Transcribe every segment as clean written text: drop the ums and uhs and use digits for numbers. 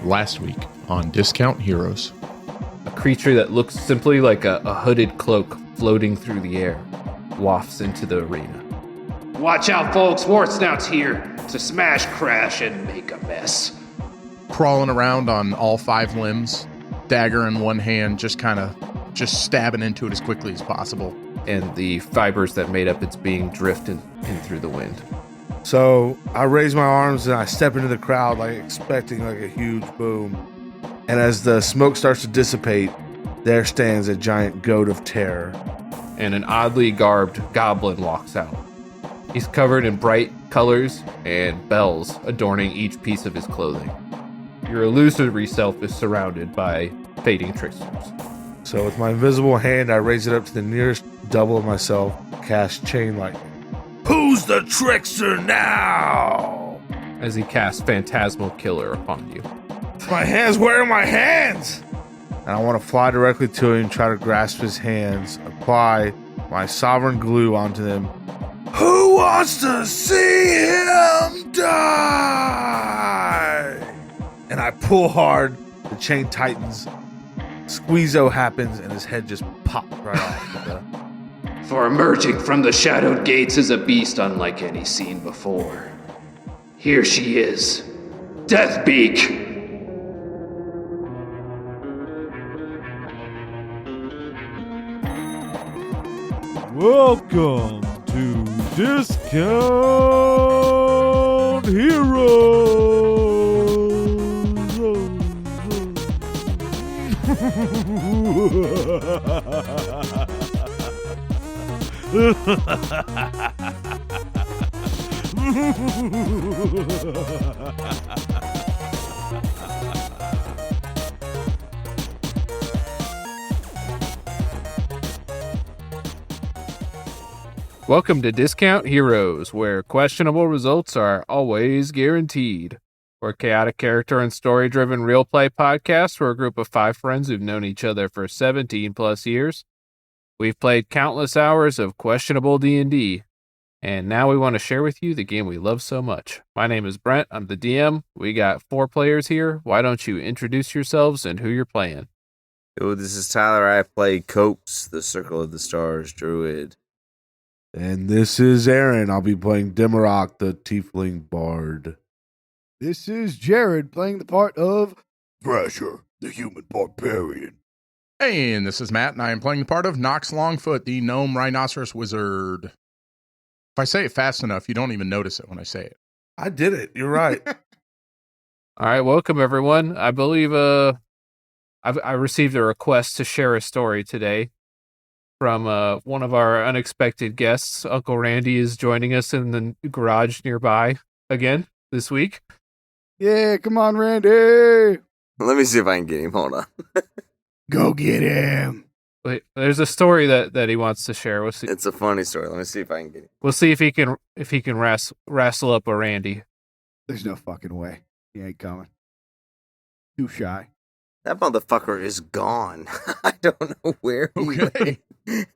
Last week on Discount Heroes. A creature that looks simply like a hooded cloak floating through the air wafts into the arena. Watch out, folks. Wartsnout's here to smash, crash, and make a mess. Crawling around on all 5 limbs, dagger in one hand, just stabbing into it as quickly as possible. And the fibers that made up its being drift in through the wind. So I raise my arms and I step into the crowd, expecting a huge boom. And as the smoke starts to dissipate, there stands a giant goat of terror. And an oddly garbed goblin walks out. He's covered in bright colors and bells adorning each piece of his clothing. Your illusory self is surrounded by fading tricksters. So with my invisible hand, I raise it up to the nearest double of myself, cast Chain Lightning. Who's the trickster now? As he casts Phantasmal Killer upon you. My hands, where are my hands? And I want to fly directly to him, try to grasp his hands, apply my sovereign glue onto them. Who wants to see him die? And I pull hard, the chain tightens, squeeze-o happens, and his head just popped right off. For emerging from the shadowed gates is a beast unlike any seen before. Here she is, Deathbeak. Welcome to Discount Heroes. Welcome to Discount Heroes, where questionable results are always guaranteed. We're a chaotic character and story-driven real play podcast. We're a group of 5 friends who've known each other for 17 plus years. We've played countless hours of questionable D&D, and now we want to share with you the game we love so much. My name is Brent. I'm the DM. We got 4 players here. Why don't you introduce yourselves and who you're playing? Yo, this is Tyler. I play Copes, the Circle of the Stars Druid. And this is Aaron. I'll be playing Demarok, the Tiefling Bard. This is Jared playing the part of Thrasher, the Human Barbarian. Hey, and this is Matt, and I am playing the part of Nox Longfoot, the Gnome Rhinoceros Wizard. If I say it fast enough, you don't even notice it when I say it. I did it. You're right. All right, welcome everyone. I believe I received a request to share a story today from one of our unexpected guests. Uncle Randy is joining us in the garage nearby again this week. Yeah, come on, Randy. Let me see if I can get him. Hold on. Go get him. Wait, there's a story that he wants to share. We'll see. It's a funny story. Let me see if I can get him. We'll see if he can wrestle up a Randy. There's no fucking way. He ain't coming. Too shy. That motherfucker is gone. I don't know where he Okay. went.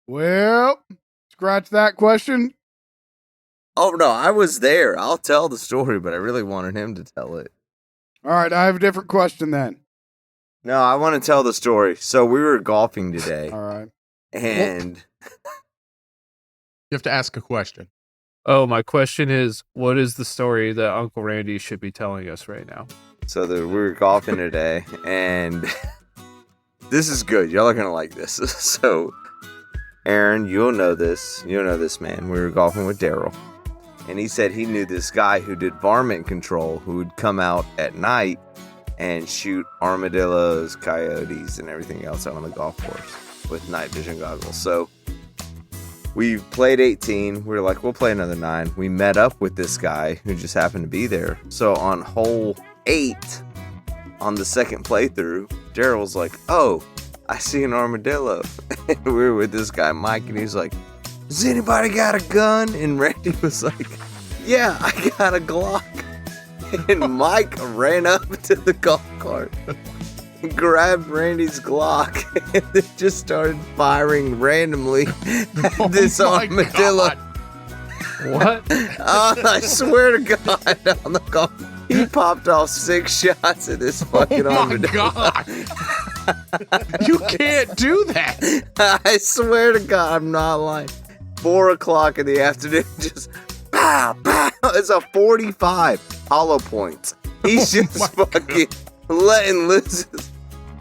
Well, scratch that question. Oh, no, I was there. I'll tell the story, but I really wanted him to tell it. All right, I have a different question then. No, I want to tell the story. So we were golfing today, All right. and You have to ask a question. Oh, my question is, what is the story that Uncle Randy should be telling us right now? so we were golfing today, and this is good. Y'all are going to like this. So, Aaron, you'll know this. You'll know this man. We were golfing with Daryl. And he said he knew this guy who did varmint control who would come out at night and shoot armadillos, coyotes, and everything else out on the golf course with night vision goggles. So we played 18. We were like, we'll play another 9. We met up with this guy who just happened to be there. So on hole 8, on the second playthrough, Daryl's like, oh, I see an armadillo. And we were with this guy, Mike, and he's like, does anybody got a gun? And Randy was like, yeah, I got a Glock. And Mike ran up to the golf cart and grabbed Randy's Glock and then just started firing randomly at this armadillo. God. What? I swear to God, on the golf. He popped off 6 shots at this fucking Oh my armadillo. god! You can't do that. I swear to God, I'm not lying. 4 o'clock in the afternoon, just pow, pow. It's a 45 hollow points. He's just fucking letting loose.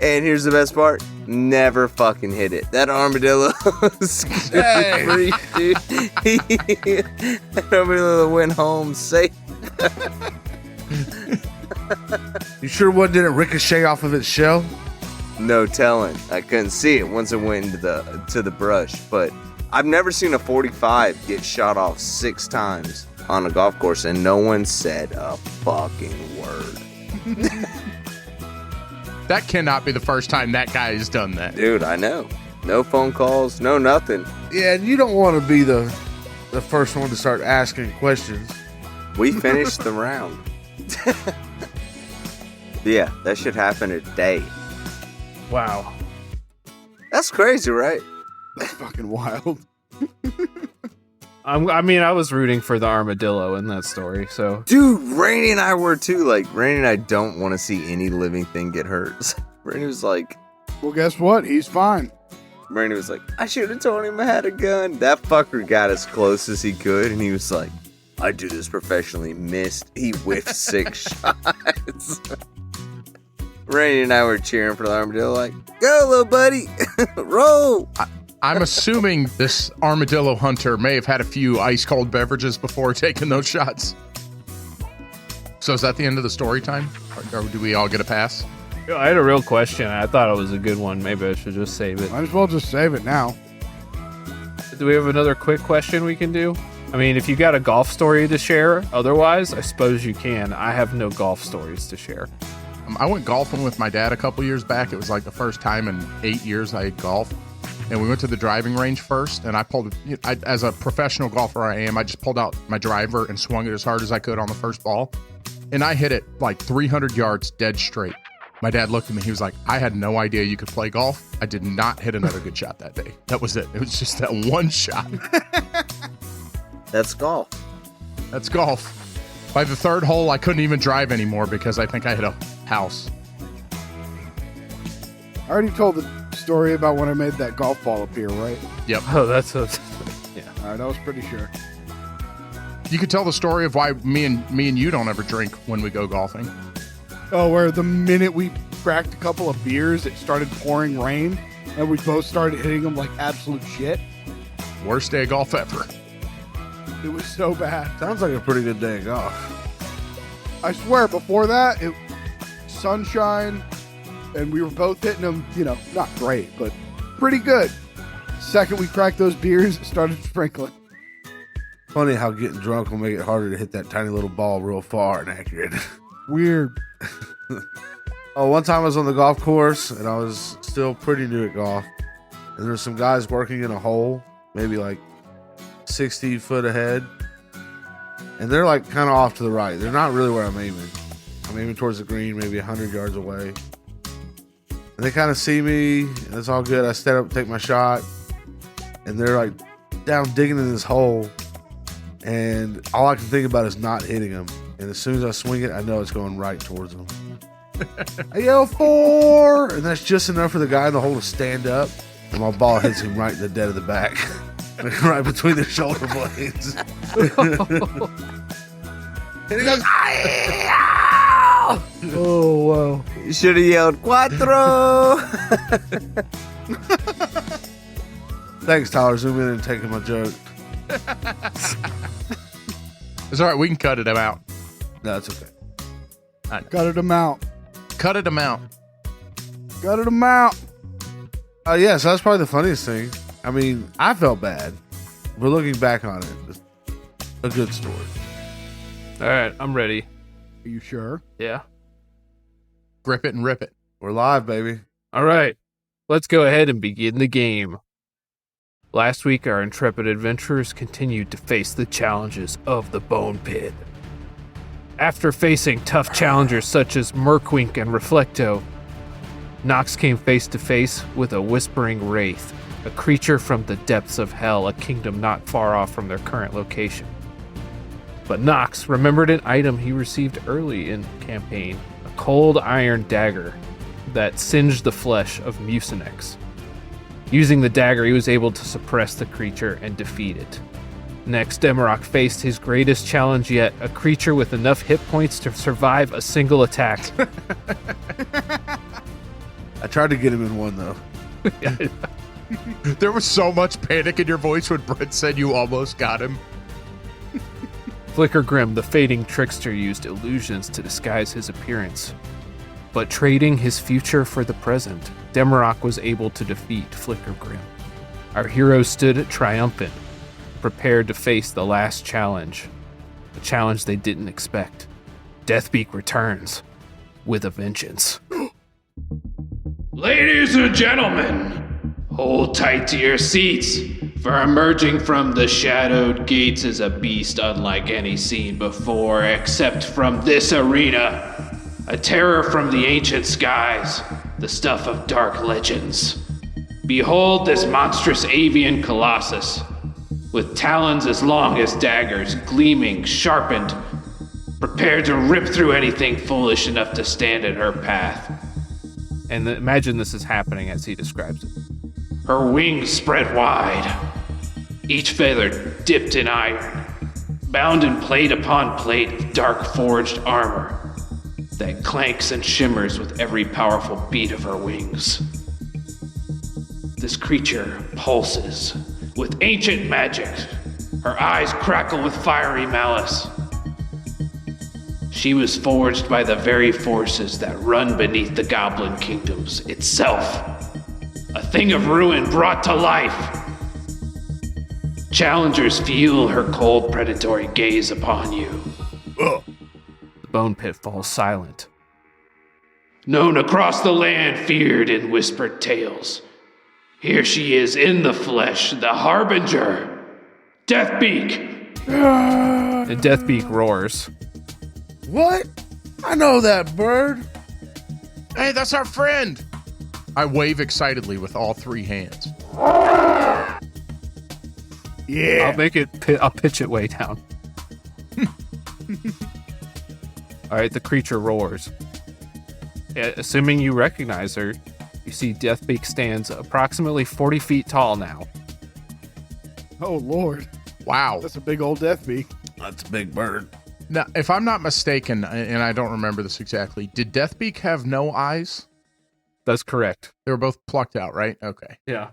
And here's the best part. Never fucking hit it. That armadillo was free, dude. That armadillo went home safe. You sure one didn't ricochet off of its shell? No telling. I couldn't see it once it went into the brush. But I've never seen a 45 get shot off 6 times on a golf course, and no one said a fucking word. That cannot be the first time that guy has done that. Dude, I know. No phone calls, no nothing. Yeah, and you don't want to be the first one to start asking questions. We finished the round. Yeah, that should happen today. Wow. That's crazy, right? That's fucking wild. I was rooting for the armadillo in that story, so. Dude, Rainey and I were too. Like, Rainey and I don't want to see any living thing get hurt. Rainey was like, Well, guess what? He's fine. Rainey was like, I should have told him I had a gun. That fucker got as close as he could, and he was like, I do this professionally. Missed. He whiffed 6 shots. Rainey and I were cheering for the armadillo, like, go, little buddy. Roll. I'm assuming this armadillo hunter may have had a few ice cold beverages before taking those shots. So is that the end of the story time? Or do we all get a pass? I had a real question. I thought it was a good one. Maybe I should just save it. Might as well just save it now. Do we have another quick question we can do? I mean, if you got a golf story to share, otherwise, I suppose you can. I have no golf stories to share. I went golfing with my dad a couple years back. It was like the first time in 8 years I had golfed. And we went to the driving range first, and as a professional golfer I am, I just pulled out my driver and swung it as hard as I could on the first ball. And I hit it like 300 yards dead straight. My dad looked at me. He was like, I had no idea you could play golf. I did not hit another good shot that day. That was it. It was just that one shot. That's golf. That's golf. By the third hole, I couldn't even drive anymore because I think I hit a house. I already told the story about when I made that golf ball appear, right? Yep. Oh, that's a... Yeah. All right, I was pretty sure. You could tell the story of why me and you don't ever drink when we go golfing. Oh, where the minute we cracked a couple of beers, it started pouring rain, and we both started hitting them like absolute shit. Worst day of golf ever. It was so bad. Sounds like a pretty good day of golf. I swear, before that, it sunshine, and we were both hitting them, not great, but pretty good. Second we cracked those beers, it started sprinkling. Funny how getting drunk will make it harder to hit that tiny little ball real far and accurate. Weird. Oh, one time I was on the golf course, and I was still pretty new at golf. And there were some guys working in a hole, maybe like 60 foot ahead. And they're like kind of off to the right. They're not really where I'm aiming. I'm aiming towards the green, maybe 100 yards away. And they kind of see me, and it's all good. I step up, take my shot, and they're like down digging in this hole. And all I can think about is not hitting them. And as soon as I swing it, I know it's going right towards them. I yell 4, and that's just enough for the guy in the hole to stand up. And my ball hits him right in the dead of the back, right between the shoulder blades. And he goes, Oh, wow. You should have yelled, Cuatro! Thanks, Tyler. Zoom in and taking my joke. It's all right. We can cut it out. No, it's okay. Gutted them out. Cut it out. Gutted them out. Yeah, so that's probably the funniest thing. I mean, I felt bad, but looking back on it, it's a good story. All right, I'm ready. Are you sure? Yeah. Grip it and rip it. We're live, baby. All right, let's go ahead and begin the game. Last week, our intrepid adventurers continued to face the challenges of the Bone Pit. After facing tough challengers such as Murkwink and Reflecto, Nox came face to face with a whispering wraith, a creature from the depths of hell, a kingdom not far off from their current location. But Nox remembered an item he received early in the campaign, a cold iron dagger that singed the flesh of Mucinex. Using the dagger, he was able to suppress the creature and defeat it. Next, Demarok faced his greatest challenge yet, a creature with enough hit points to survive a single attack. I tried to get him in one, though. There was so much panic in your voice when Brent said you almost got him. Flicker Grim, the fading trickster, used illusions to disguise his appearance. But trading his future for the present, Demarok was able to defeat Flicker Grim. Our heroes stood triumphant, prepared to face the last challenge, a challenge they didn't expect. Deathbeak returns with a vengeance. Ladies and gentlemen, hold tight to your seats, for emerging from the shadowed gates is a beast unlike any seen before, except from this arena. A terror from the ancient skies, the stuff of dark legends. Behold this monstrous avian colossus, with talons as long as daggers, gleaming, sharpened, prepared to rip through anything foolish enough to stand in her path. And imagine this is happening as he describes it. Her wings spread wide, each feather dipped in iron, bound in plate upon plate of dark forged armor that clanks and shimmers with every powerful beat of her wings. This creature pulses with ancient magic. Her eyes crackle with fiery malice. She was forged by the very forces that run beneath the Goblin Kingdoms itself. A thing of ruin brought to life. Challengers feel her cold, predatory gaze upon you. The bone pit falls silent. Known across the land, feared in whispered tales. Here she is in the flesh, the Harbinger, Deathbeak. And Deathbeak roars. What? I know that bird. Hey, that's our friend. I wave excitedly with all three hands. Yeah. I'll pitch it way down. All right, the creature roars. Assuming you recognize her, you see Deathbeak stands approximately 40 feet tall now. Oh, Lord. Wow. That's a big old Deathbeak. That's a big bird. Now, if I'm not mistaken, and I don't remember this exactly, did Deathbeak have no eyes? That's correct. They were both plucked out, right? Okay. Yeah.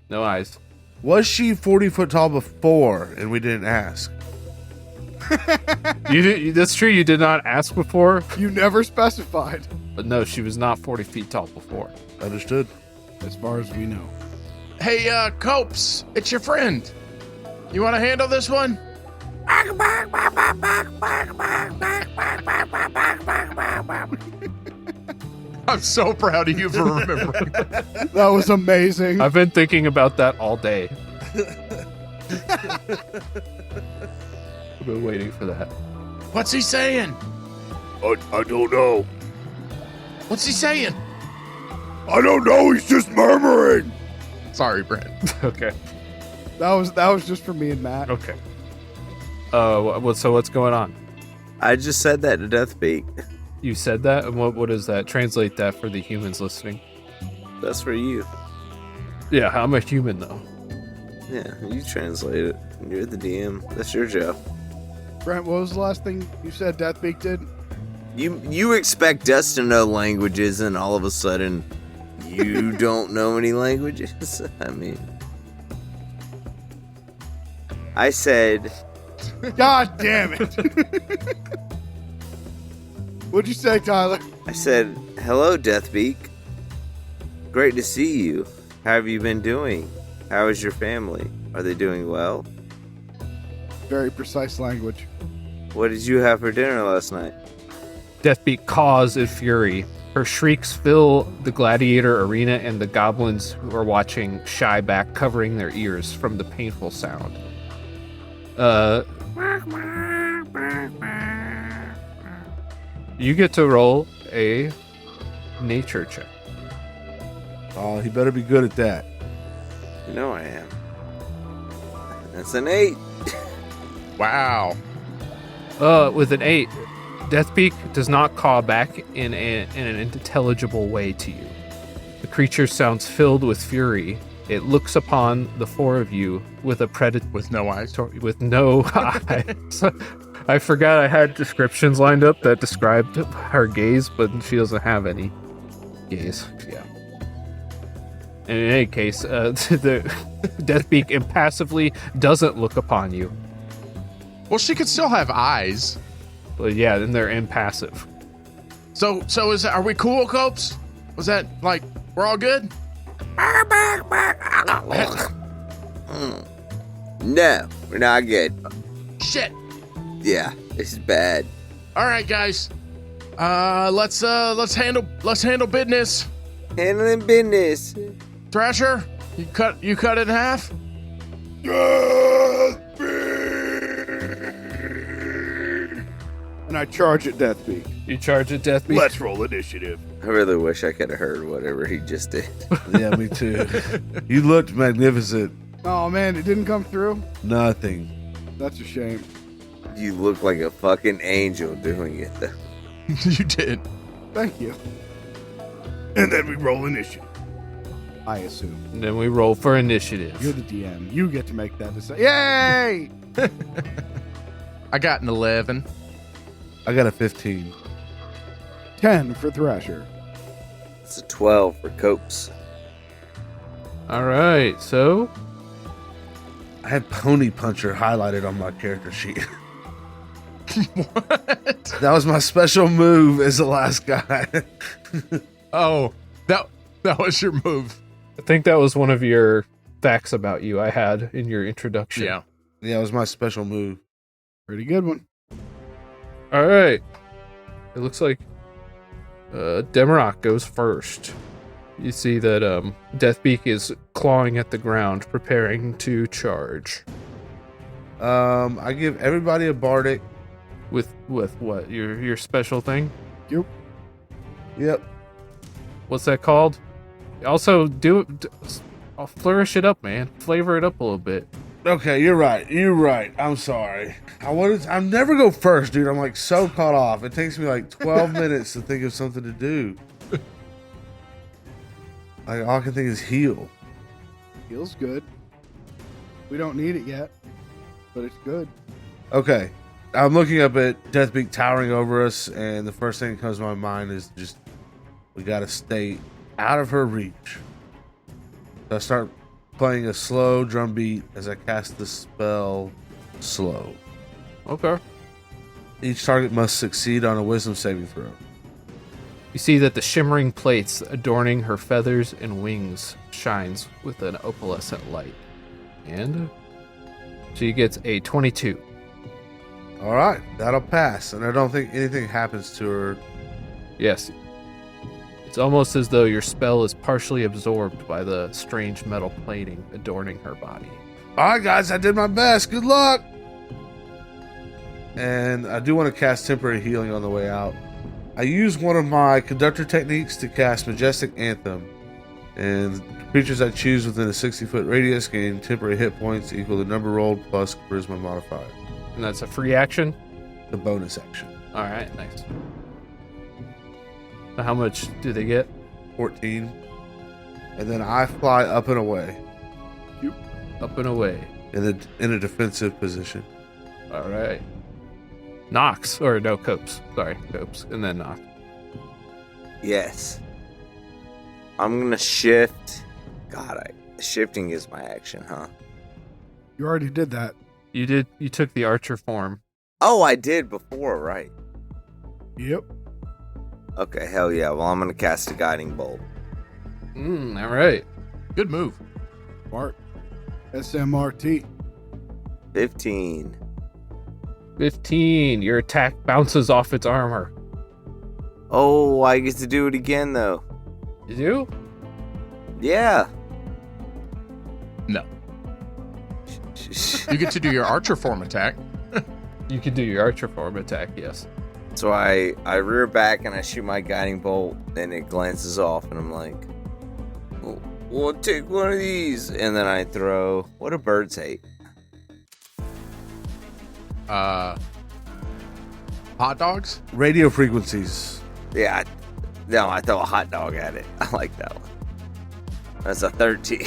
No eyes. Was she 40 foot tall before and we didn't ask? That's true, you did not ask before, You never specified. but no, she was not 40 feet tall before. Understood. As far as we know. Hey, Copes, it's your friend. You want to handle this one? I'm so proud of you for remembering that. That was amazing. I've been thinking about that all day. I've been waiting for that. What's he saying? I don't know. What's he saying? I don't know. He's just murmuring. Sorry, Brent. Okay. That was just for me and Matt. Okay. So what's going on? I just said that to Deathbeak. You said that? And what is that? Translate that for the humans listening. That's for you. Yeah, I'm a human, though. Yeah, you translate it. You're the DM. That's your job. Brent, what was the last thing you said Deathbeak did? You expect us to know languages, and all of a sudden, you don't know any languages? I mean... I said... God damn it. What'd you say, Tyler? I said, hello, Deathbeak. Great to see you. How have you been doing? How is your family? Are they doing well? Very precise language. What did you have for dinner last night? Deathbeak caws in fury. Her shrieks fill the gladiator arena, and the goblins who are watching shy back, covering their ears from the painful sound. You get to roll a nature check. Oh, he better be good at that. You know I am. That's an 8. Wow. With an 8, Deathbeak does not caw back in an intelligible way to you. The creature sounds filled with fury. It looks upon the 4 of you with a predator With no eyes. with no eyes. I forgot I had descriptions lined up that described her gaze, but she doesn't have any gaze. Yeah. And in any case, the Deathbeak impassively doesn't look upon you. Well, she could still have eyes. But yeah, then they're impassive. So are we cool, Copes? Was that like we're all good? No, we're not good. Shit. Yeah, this is bad. All right, guys. Let's handle business. Handling business. Thrasher, you cut it in half. And I charge at Deathbeak. You charge at Deathbeak? Let's roll initiative. I really wish I could have heard whatever he just did. Yeah, me too. You looked magnificent. Oh man, it didn't come through? Nothing. That's a shame. You look like a fucking angel doing it, though. You did. Thank you. And then we roll initiative. I assume. And then we roll for initiative. You're the DM. You get to make that decision. Yay! I got an 11. I got a 15. 10 for Thrasher. It's a 12 for Copes. All right, so I had Pony Puncher highlighted on my character sheet. What? That was my special move as the last guy. Oh, that was your move. I think that was one of your facts about you I had in your introduction. Yeah. Yeah, it was my special move. Pretty good one. All right. It looks like Demarok goes first. You see that Deathbeak is clawing at the ground, preparing to charge. I give everybody a bardic. With what? Your special thing? Yep. What's that called? Also, I'll flourish it up, man. Flavor it up a little bit. Okay, you're right. I'm sorry. I never go first, dude. I'm like so caught off. It takes me like 12 minutes to think of something to do. Like all I can think is heal. Feels good. We don't need it yet, but it's good. Okay. I'm looking up at Deathbeak towering over us, and the first thing that comes to my mind is just we gotta stay out of her reach. So I start playing a slow drum beat as I cast the spell slow. Okay. Each target must succeed on a wisdom saving throw. You see that the shimmering plates adorning her feathers and wings shines with an opalescent light. And she gets a 22. All right, that'll pass, and I don't think anything happens to her. Yes. It's almost as though your spell is partially absorbed by the strange metal plating adorning her body. All right, guys, I did my best. Good luck. And I do want to cast temporary healing on the way out. I use one of my conductor techniques to cast Majestic Anthem, and creatures I choose within a 60-foot radius gain temporary hit points equal the number rolled plus Charisma modifier. And that's a free action? The bonus action. All right, nice. So how much do they get? 14. And then I fly up and away Up and away. in a defensive position. All right. Nox, or no, Copes. Sorry, Copes, and then Nox. Yes. I'm gonna shift. God, shifting is my action, huh? You already did that. You took the archer form. Oh, I did before, right? Yep. Okay, hell yeah. Well, I'm gonna cast a guiding bolt. All right. Good move. Smart. SMRT. 15. 15. Your attack bounces off its armor. Oh, I get to do it again, though. You do? Yeah. No. You get to do your archer form attack. You can do your archer form attack, yes. So I rear back and I shoot my guiding bolt, and it glances off, and I'm like, we'll take one of these. And then I throw, what do birds hate? Hot dogs? Radio frequencies. Yeah. I throw a hot dog at it. I like that one. That's a 13.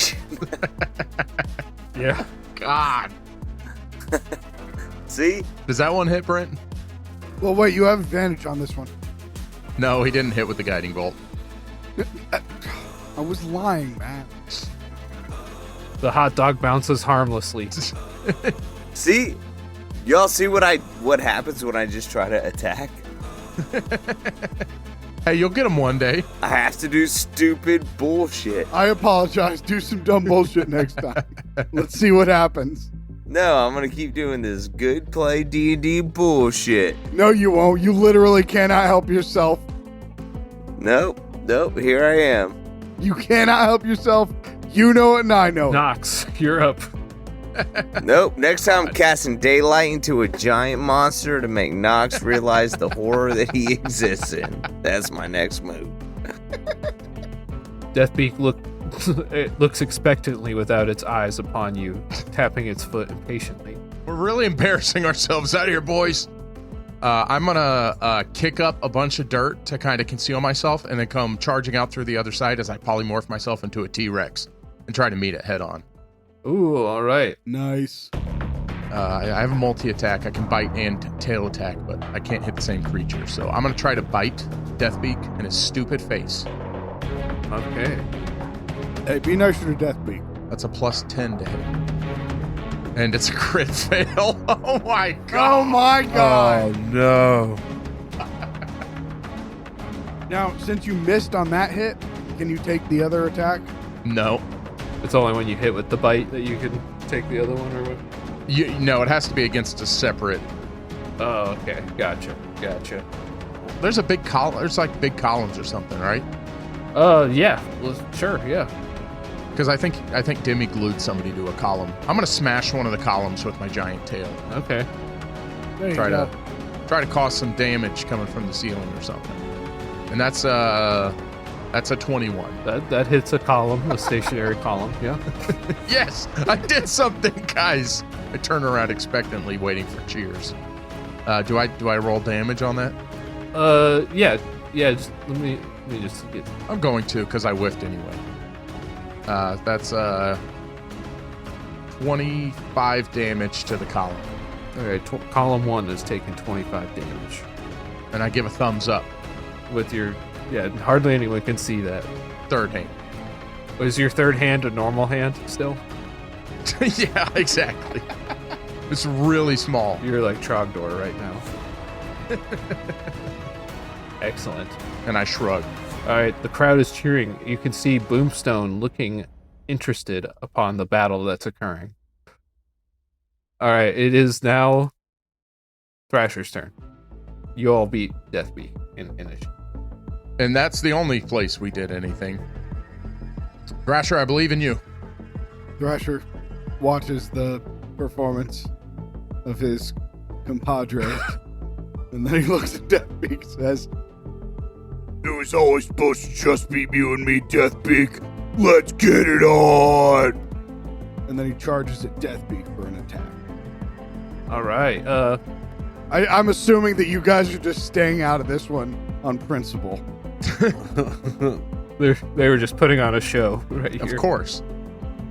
Yeah. God. See? Does that one hit, Brent? Well, wait, you have advantage on this one. No, he didn't hit with the guiding bolt. I was lying, man. The hot dog bounces harmlessly. See? Y'all see what happens when I just try to attack? Hey, you'll get him one day. I have to do stupid bullshit. I apologize. Do some dumb bullshit next time. Let's see what happens. No, I'm gonna keep doing this good play D&D bullshit. No, you won't. You literally cannot help yourself. Nope, here I am. You cannot help yourself. You know it and I know it. Nox, you're up. Nope, next time I'm casting daylight into a giant monster to make Nox realize the horror that he exists in. That's my next move. Deathbeak looks expectantly without its eyes upon you, tapping its foot impatiently. We're really embarrassing ourselves out here, boys. I'm gonna kick up a bunch of dirt to kind of conceal myself and then come charging out through the other side as I polymorph myself into a T-Rex and try to meet it head on. Ooh, all right. Nice. I have a multi-attack. I can bite and tail attack, but I can't hit the same creature. So I'm going to try to bite Deathbeak in his stupid face. Okay. Hey, be nicer to Deathbeak. That's a plus 10 to hit. And it's a crit fail. Oh my god. Oh my god. Oh, no. Now, since you missed on that hit, can you take the other attack? No. It's only when you hit with the bite that you can take the other one, or what? No, it has to be against a separate. Oh, okay. Gotcha. There's a big column. There's like big columns or something, right? Yeah. Well, sure, yeah. Because I think Demi glued somebody to a column. I'm gonna smash one of the columns with my giant tail. Okay. There you Try go. to cause some damage coming from the ceiling or something. And that's a 21. That hits a column, a stationary column, yeah. Yes, I did something, guys. I turn around expectantly, waiting for cheers. Do I roll damage on that? Yeah. Just let me just get. I'm going to, because I whiffed anyway. That's 25 damage to the column, All right, column 1 is taking 25 damage. and I give a thumbs up. With your, hardly anyone can see that. Third hand. Was your third hand a normal hand still? Yeah, exactly. It's really small. You're like Trogdor right now. Excellent. And I shrug. All right, the crowd is cheering. You can see Boomstone looking interested upon the battle that's occurring. All right, it is now Thrasher's turn. You all beat Deathbeak in initiative. And that's the only place we did anything. Thrasher, I believe in you. Thrasher watches the performance of his compadre, and then he looks at Deathbeak and says, "It was always supposed to just be you and me, Deathbeak. Let's get it on!" And then he charges at Deathbeak for an attack. All right. I'm assuming that you guys are just staying out of this one on principle. They were just putting on a show right here. Of course.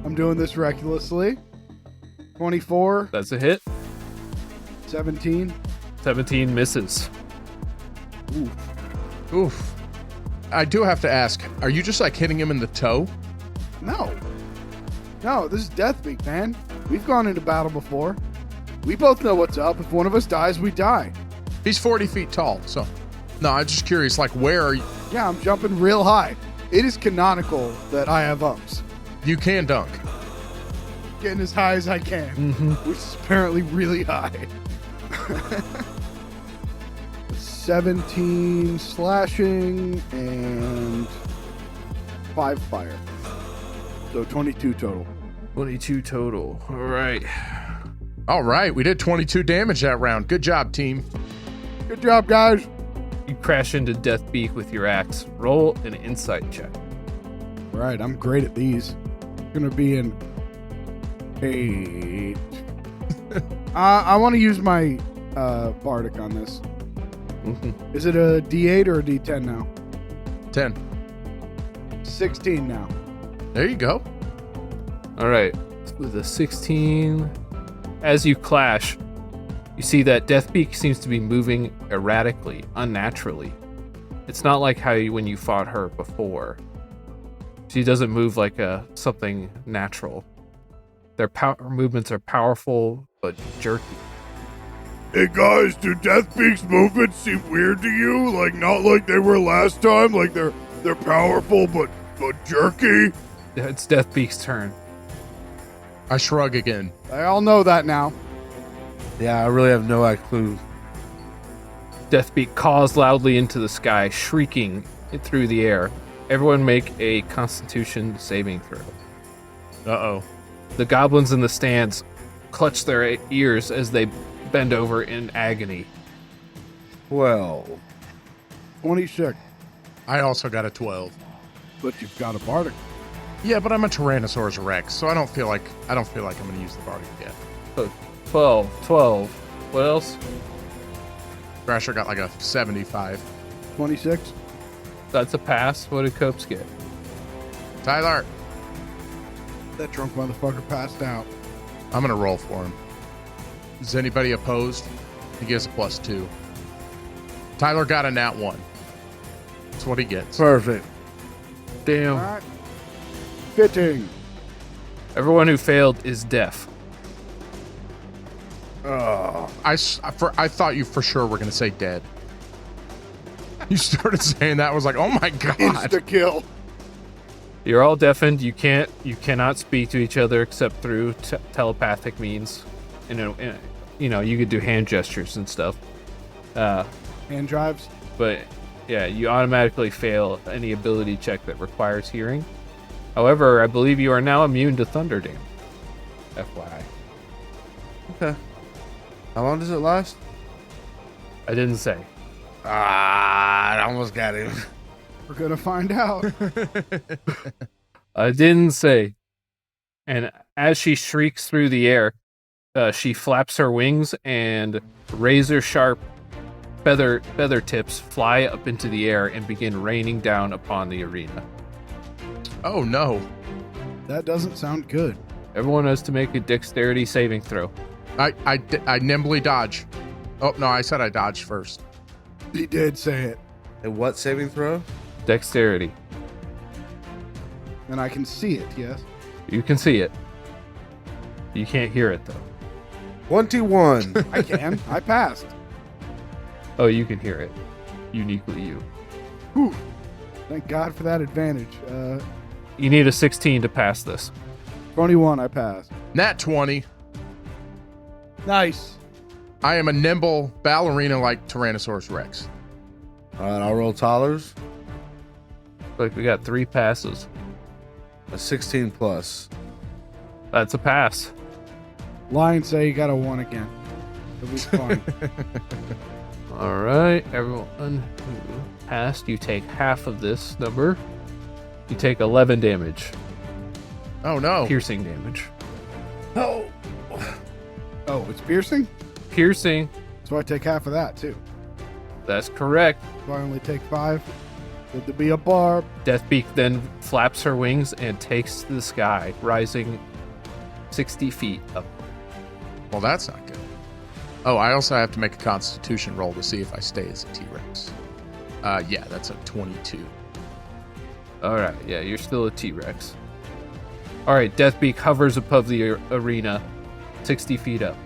I'm doing this recklessly. 24, That's a hit. 17. 17 misses. Oof. I do have to ask, are you just like hitting him in the toe? No, this is Deathbeak, man. We've gone into battle before. We both know what's up. If one of us dies, we die. He's 40 feet tall, so. No, I'm just curious, like, where are you? Yeah, I'm jumping real high. It is canonical that I have umps. You can dunk. Getting as high as I can, which is apparently really high. 17 slashing and 5 fire. So 22 total. 22 total. All right. All right, we did 22 damage that round. Good job, team. Good job, guys. You crash into Deathbeak with your axe. Roll an insight check. All right, I'm great at these. Gonna be an 8. I want to use my Bardic on this. Mm-hmm. Is it a D8 or a D10 now? 10. 16 now. There you go. All right. With a 16, as you clash, you see that Deathbeak seems to be moving erratically, unnaturally. It's not like when you fought her before. She doesn't move like something natural. Their movements are powerful but jerky. Hey guys, do Deathbeak's movements seem weird to you? Like not like they were last time? Like they're powerful but jerky? It's Deathbeak's turn. I shrug again. I all know that now. Yeah, I really have no clue. Deathbeak caws loudly into the sky, shrieking it through the air. Everyone make a Constitution saving throw. Uh-oh. The goblins in the stands clutch their ears as they bend over in agony. 12. 26. I also got a 12. But you've got a bardic. Yeah, but I'm a Tyrannosaurus Rex, so I don't feel like I'm going to use the bardic yet. So 12. What else? Thrasher got like a 75. 26. That's a pass. What did Copes get? Tyler, That drunk motherfucker passed out. I'm going to roll for him. Is anybody opposed? He gets a +2. Tyler got a nat 1. That's what he gets. Perfect. Damn. Alright. Fitting. Everyone who failed is deaf. I thought you for sure were going to say dead. You started saying that. I was like, oh my God. Insta kill. You're all deafened. You cannot speak to each other except through telepathic means. You could do hand gestures and stuff. Hand drives. But yeah, you automatically fail any ability check that requires hearing. However, I believe you are now immune to thunder damage. FYI. Okay. How long does it last? I didn't say. I almost got him. We're gonna find out. I didn't say. And as she shrieks through the air, she flaps her wings and razor-sharp feather tips fly up into the air and begin raining down upon the arena. Oh no. That doesn't sound good. Everyone has to make a dexterity saving throw. I nimbly dodge. Oh no, I said I dodged first. He did say it. A what saving throw? Dexterity. And I can see it, yes? You can see it. You can't hear it, though. 21. I can. I passed. Oh, you can hear it. Uniquely you. Whew. Thank God for that advantage. You need a 16 to pass this. 21, I passed. Nat 20. Nice. I am a nimble ballerina like Tyrannosaurus Rex. All right, I'll roll Tyler's. Like we got 3 passes. A 16 plus. That's a pass. Lions say you got a 1 again. It'll be fine. All right, everyone who passed, you take half of this number. You take 11 damage. Oh no. Piercing damage. Oh, it's piercing? Piercing. So I take half of that, too. That's correct. So I only take 5. Good to be a barb. Deathbeak then flaps her wings and takes to the sky, rising 60 feet up. Well, that's not good. Oh, I also have to make a Constitution roll to see if I stay as a T-Rex. Yeah, that's a 22. All right, yeah, you're still a T-Rex. All right, Deathbeak hovers above the arena, 60 feet up.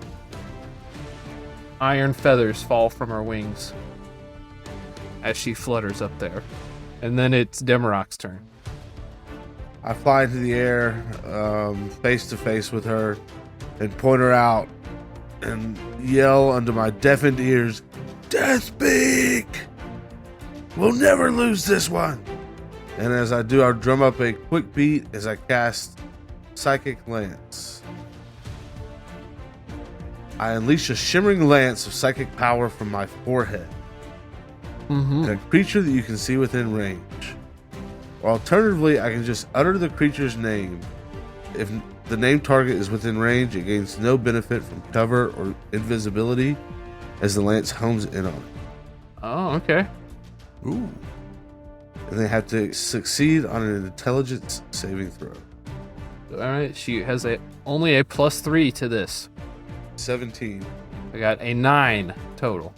Iron feathers fall from her wings as she flutters up there. And then it's Demarok's turn. I fly into the air, face to face with her, and point her out and yell under my deafened ears, Deathbeak! We'll never lose this one! And as I do, I'll drum up a quick beat as I cast Psychic Lance. I unleash a shimmering lance of psychic power from my forehead. And a creature that you can see within range. Or alternatively, I can just utter the creature's name. If the named target is within range, it gains no benefit from cover or invisibility as the lance homes in on it. Oh, okay. Ooh. And they have to succeed on an intelligence saving throw. All right. She has only a +3 to this. 17. I got a 9 total.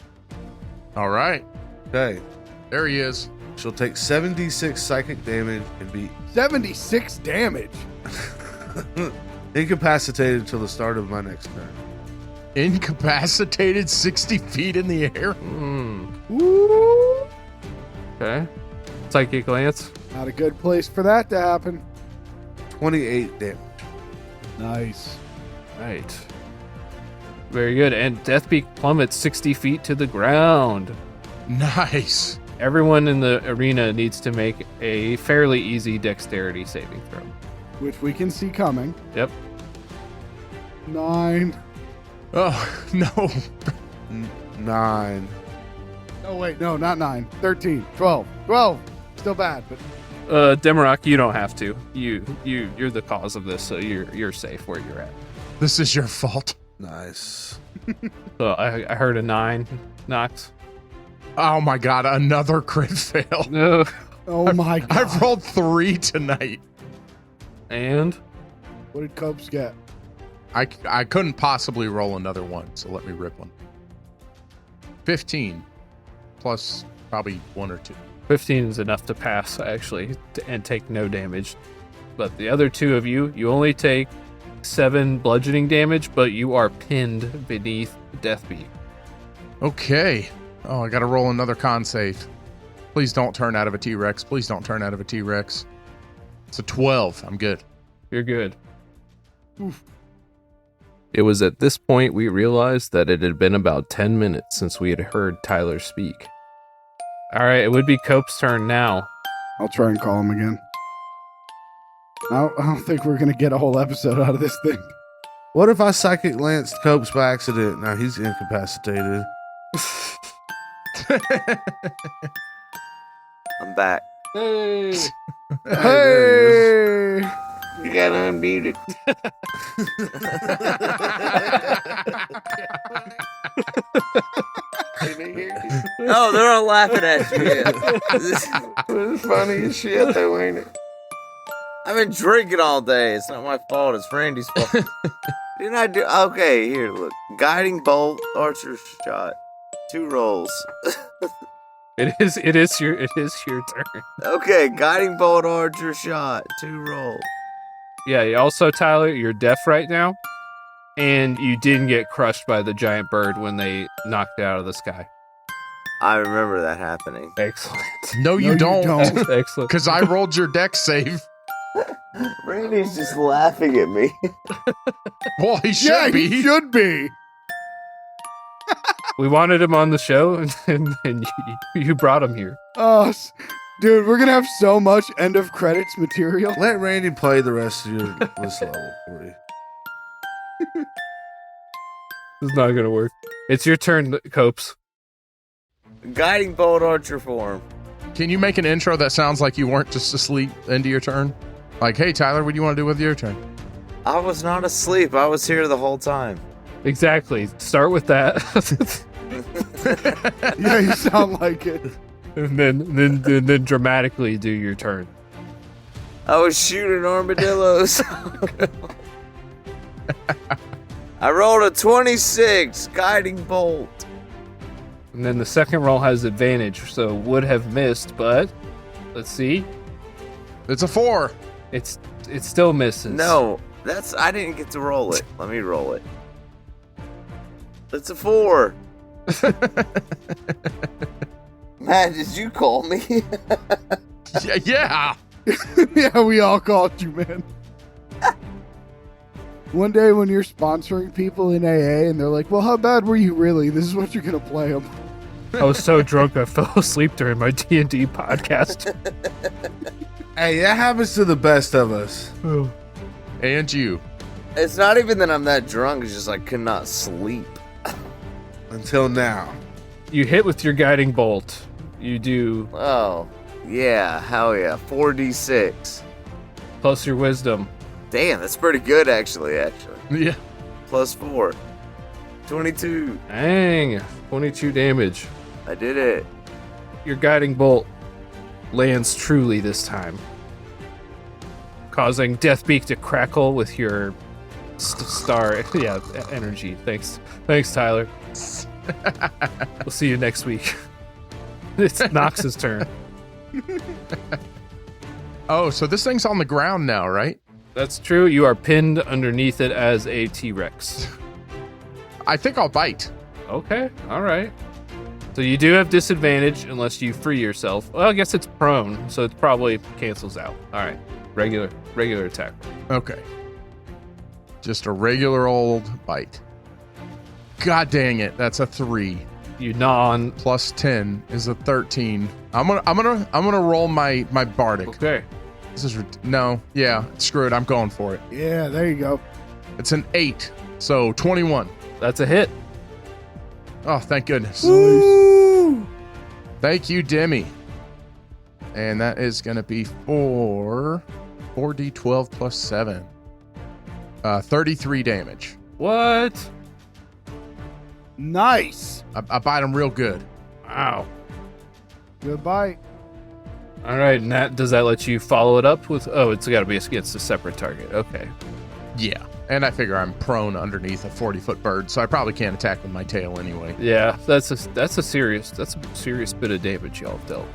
All right. Okay. There he is. She'll take 76 psychic damage and be 76 damage. incapacitated until the start of my next turn. Incapacitated 60 feet in the air. Ooh. Okay. Psychic Lance. Not a good place for that to happen. 28 damage. Nice. Right. Very good. And Deathbeak plummets 60 feet to the ground. Nice. Everyone in the arena needs to make a fairly easy dexterity saving throw. Which we can see coming. Yep. 9. Oh, no. 9. Oh, wait. No, not 9. 13. 12. 12. Still bad, but Demarok, you don't have to. You're the cause of this, so you're safe where you're at. This is your fault. Nice. So I heard a 9, Nox. Oh my god, another crit fail. No. oh my god. I've rolled 3 tonight. And What did Copes get? I couldn't possibly roll another one, so let me rip one. 15 plus probably 1 or 2. 15 is enough to pass, actually, and take no damage. But the other two of you only take 7 bludgeoning damage, but you are pinned beneath Deathbeak. Okay. Oh, I gotta roll another con save. Please don't turn out of a T-Rex. Please don't turn out of a T-Rex. It's a 12. I'm good. You're good. Oof. It was at this point we realized that it had been about 10 minutes since we had heard Tyler speak. Alright, it would be Cope's turn now. I'll try and call him again. I don't think we're going to get a whole episode out of this thing. What if I psychic lanced Copes by accident? Now he's incapacitated. I'm back. Hey! Hey! You got unmuted. Oh, they're all laughing at you. This is funny as shit, though, ain't it? I've been drinking all day. It's not my fault. It's Randy's fault. Didn't I do? Okay, here, look. Guiding bolt, archer shot. 2 rolls. It is your turn. Okay, guiding bolt, archer shot. 2 rolls. Yeah, also, Tyler, you're deaf right now, and you didn't get crushed by the giant bird when they knocked it out of the sky. I remember that happening. Excellent. No, you don't. Excellent. Because I rolled your dex save. Randy's just laughing at me. Well, he should be. He should be. We wanted him on the show, and you brought him here. Oh, dude, we're going to have so much end of credits material. Let Randy play the rest of this level for you. It's not going to work. It's your turn, Copes. Guiding bolt, archer form. Can you make an intro that sounds like you weren't just asleep into your turn? Like, hey, Tyler, what do you want to do with your turn? I was not asleep. I was here the whole time. Exactly. Start with that. Yeah, you sound like it. And then dramatically do your turn. I was shooting armadillos. I rolled a 26, guiding bolt. And then the second roll has advantage, so would have missed, but let's see. It's a 4. It still misses. No, I didn't get to roll it. Let me roll it. It's a 4. Matt, did you call me? Yeah. Yeah, we all called you, man. One day when you're sponsoring people in AA and they're like, well, how bad were you really? This is what you're going to play them. I was so drunk I fell asleep during my D&D podcast. Hey, that happens to the best of us. And you. It's not even that I'm that drunk. It's just I could not sleep. Until now. You hit with your guiding bolt. You do Oh, yeah. Hell yeah. 4d6. plus your wisdom. Damn, that's pretty good, actually. Yeah. Plus 4. 22. Dang. 22 damage. I did it. Your guiding bolt lands truly this time, causing Deathbeak to crackle with your star energy. Thanks, Tyler. We'll see you next week. It's Nox's turn. Oh, so this thing's on the ground now, right? That's true. You are pinned underneath it as a T-Rex. I think I'll bite. Okay, all right. So you do have disadvantage unless you free yourself. Well, I guess it's prone, so it probably cancels out. All right, regular attack. Okay. Just a regular old bite. God dang it, that's a 3. You gnaw on. Plus 10 is a 13. I'm gonna roll my bardic. Okay. This is screw it. I'm going for it. Yeah, there you go. It's an 8, so 21. That's a hit. Oh, thank goodness. Nice. Thank you, Demi. And that is gonna be 4d12 plus 7. 33 damage. What? Nice. I bite him real good. Wow. Good bite. All right, and does that let you follow it up with? Oh, it's got to be against a separate target. Okay. Yeah, and I figure I'm prone underneath a 40-foot bird, so I probably can't attack with my tail anyway. Yeah, that's a serious bit of damage y'all have dealt.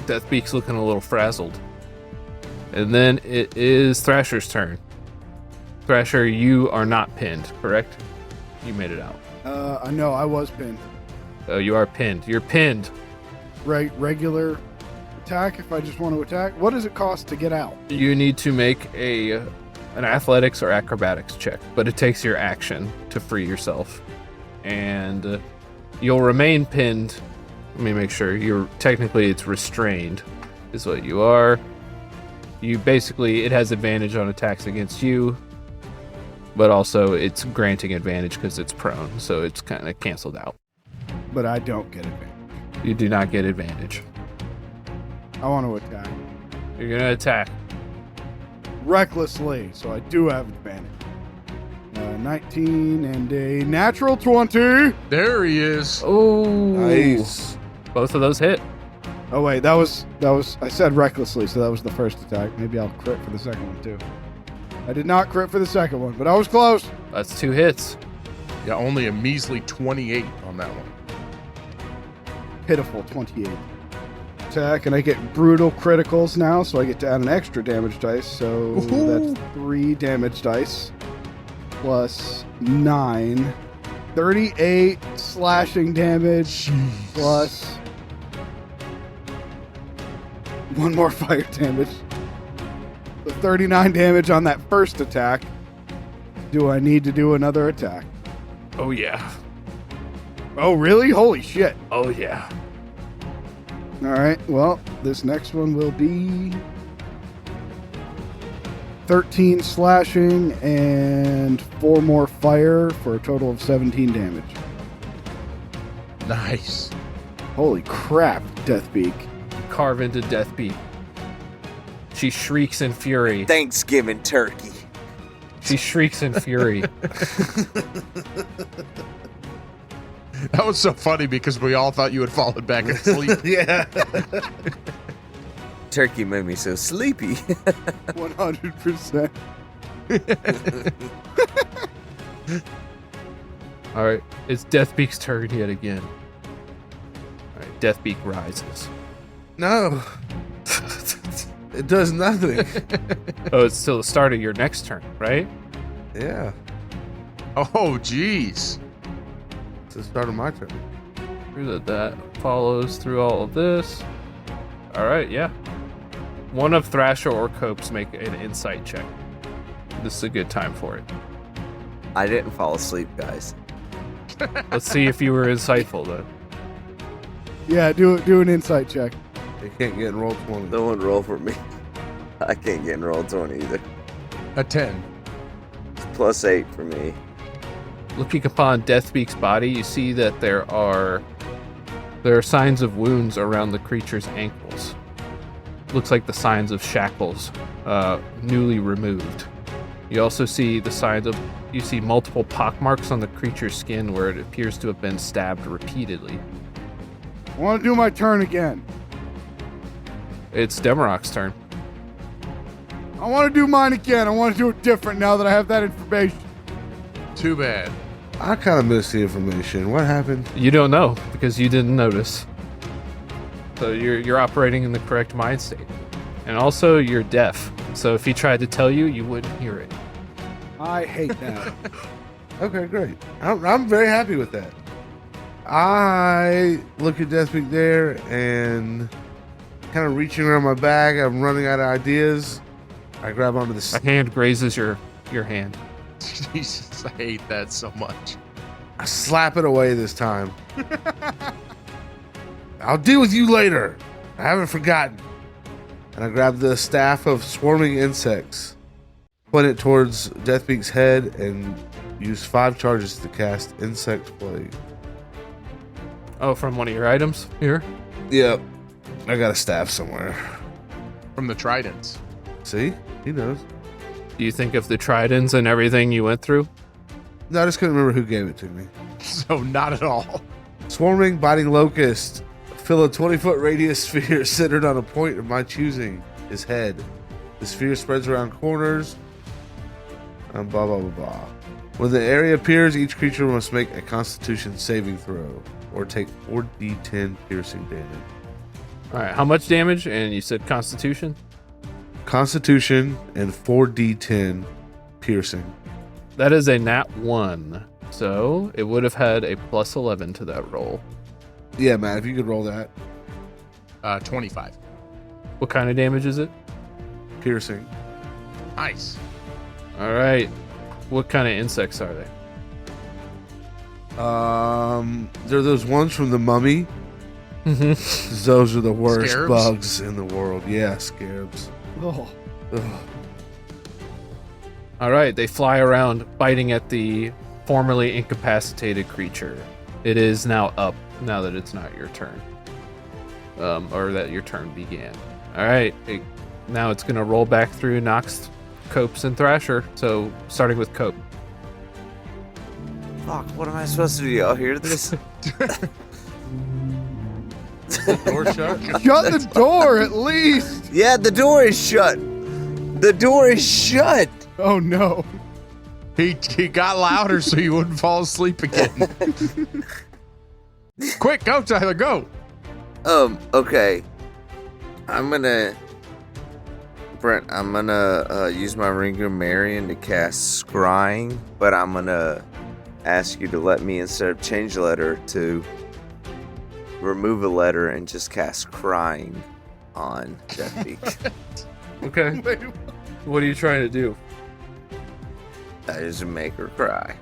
Deathbeak's looking a little frazzled. And then it is Thrasher's turn. Thrasher, you are not pinned, correct? You made it out. I know I was pinned. Oh, you are pinned. You're pinned. Right, regular attack if I just want to attack. What does it cost to get out? You need to make an athletics or acrobatics check, but it takes your action to free yourself. And you'll remain pinned. Let me make sure. It's restrained is what you are. It has advantage on attacks against you, but also it's granting advantage because it's prone, so it's kind of canceled out. But I don't get advantage. You do not get advantage. I want to attack. You're going to attack. Recklessly, so I do have advantage. 19 and a natural 20. There he is. Oh, Nice. Both of those hit. Oh wait, that was I said recklessly, so that was the first attack. Maybe I'll crit for the second one too. I did not crit for the second one, but I was close. That's 2 hits. Yeah, only a measly 28 on that one. Pitiful 28. Attack, and I get brutal criticals now, so I get to add an extra damage dice. So that's 3 damage dice plus 9. 38 slashing damage plus 1 more fire damage. So 39 damage on that first attack. Do I need to do another attack? Oh, yeah. Oh, really? Holy shit. Oh, yeah. All right, well, this next one will be 13 slashing and 4 more fire for a total of 17 damage. Nice. Holy crap, Deathbeak. Carve into Deathbeak. She shrieks in fury. Thanksgiving turkey. She shrieks in fury. That was so funny because we all thought you had fallen back asleep. Yeah. Turkey made me so sleepy. 100%. All right, it's Deathbeak's turn yet again. All right, Deathbeak rises. No. It does nothing. Oh, it's still the start of your next turn, right? Yeah. Oh, jeez. It's the start of my turn. That follows through all of this. All right, yeah. One of Thrasher or Copes make an insight check. This is a good time for it. I didn't fall asleep, guys. Let's see if you were insightful, though. Yeah, do an insight check. They can't get in roll 20. No one roll for me. I can't get in roll 20 either. A 10. It's plus 8 for me. Looking upon Deathbeak's body, you see that there are signs of wounds around the creature's ankles. Looks like the signs of shackles, newly removed. You also see you see multiple pockmarks on the creature's skin where it appears to have been stabbed repeatedly. I want to do my turn again. It's Demarok's turn. I want to do mine again. I want to do it different now that I have that information. Too bad. I kind of missed the information. What happened? You don't know because you didn't notice. So you're operating in the correct mind state. And also you're deaf. So if he tried to tell you, you wouldn't hear it. I hate that. Okay, great. I'm very happy with that. I look at Deathbeak there and kind of reaching around my bag. I'm running out of ideas. I grab onto the... A hand grazes your hand. Jesus, I hate that so much. I slap it away this time. I'll deal with you later. I haven't forgotten. And I grab the staff of swarming insects, point it towards Deathbeak's head, and use 5 charges to cast Insect Plague. Oh, from one of your items here? Yep. I got a staff somewhere. From the tridents. See? He knows. Do you think of the tridents and everything you went through? No, I just couldn't remember who gave it to me. So not at all. Swarming, biting locust. Fill a 20-foot radius sphere centered on a point of my choosing, his head. The sphere spreads around corners. And blah, blah, blah, blah. When the area appears, each creature must make a Constitution saving throw or take 4d10 piercing damage. All right, how much damage? And you said Constitution? Constitution and 4d10 piercing. That is a nat 1. So it would have had a plus 11 to that roll. Yeah, Matt, if you could roll that. 25. What kind of damage is it? Piercing. Nice. All right. What kind of insects are they? They're those ones from the Mummy. Mm-hmm. Those are the worst Scarabs? bugs in the world. Yeah, scarabs. Oh. Ugh. All right. They fly around biting at the formerly incapacitated creature. It is now up now that it's not your turn. Or that your turn began. All right. Now it's going to roll back through Nox, Copes, and Thrasher. So starting with Cope. Fuck, what am I supposed to do? Y'all hear this? Door shut. Shut the door at least. Yeah, the door is shut. The door is shut. Oh no. He got louder so you wouldn't fall asleep again. Quick, go, Tyler, go. Okay. Brent, I'm gonna use my Ring of Marion to cast Scrying, but I'm gonna ask you to let me, instead of change letter, to remove a letter and just cast Crying on Deathbeak. Okay. What are you trying to do? I just make her cry.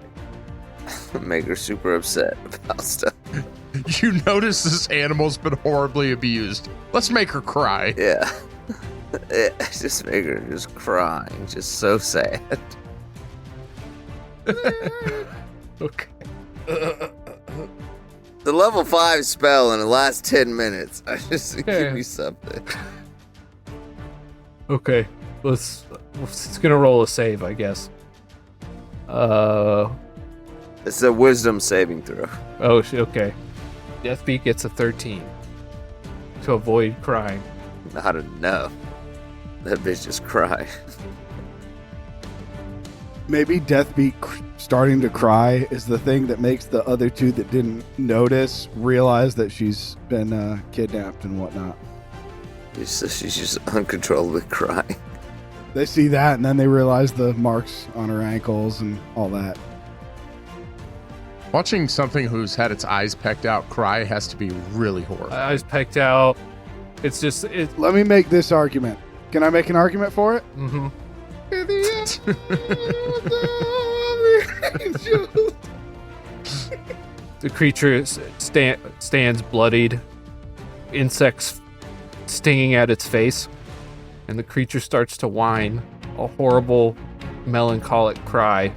Make her super upset about stuff. You notice this animal's been horribly abused. Let's make her cry. Yeah. Just make her just crying. Just so sad. Okay. The level 5 spell in the last 10 minutes. I just give me something. Okay. It's gonna roll a save, I guess. It's a wisdom saving throw. Oh, okay. Deathbeak gets a 13 to avoid crying. Not enough. That bitch just cried. Maybe Deathbeak starting to cry is the thing that makes the other two that didn't notice realize that she's been kidnapped and whatnot. She's just uncontrollably crying. They see that and then they realize the marks on her ankles and all that. Watching something who's had its eyes pecked out cry has to be really horrible. Eyes pecked out. It's just Let me make this argument. Can I make an argument for it? Mm-hmm. The creature stands bloodied, insects stinging at its face, and the creature starts to whine a horrible, melancholic cry.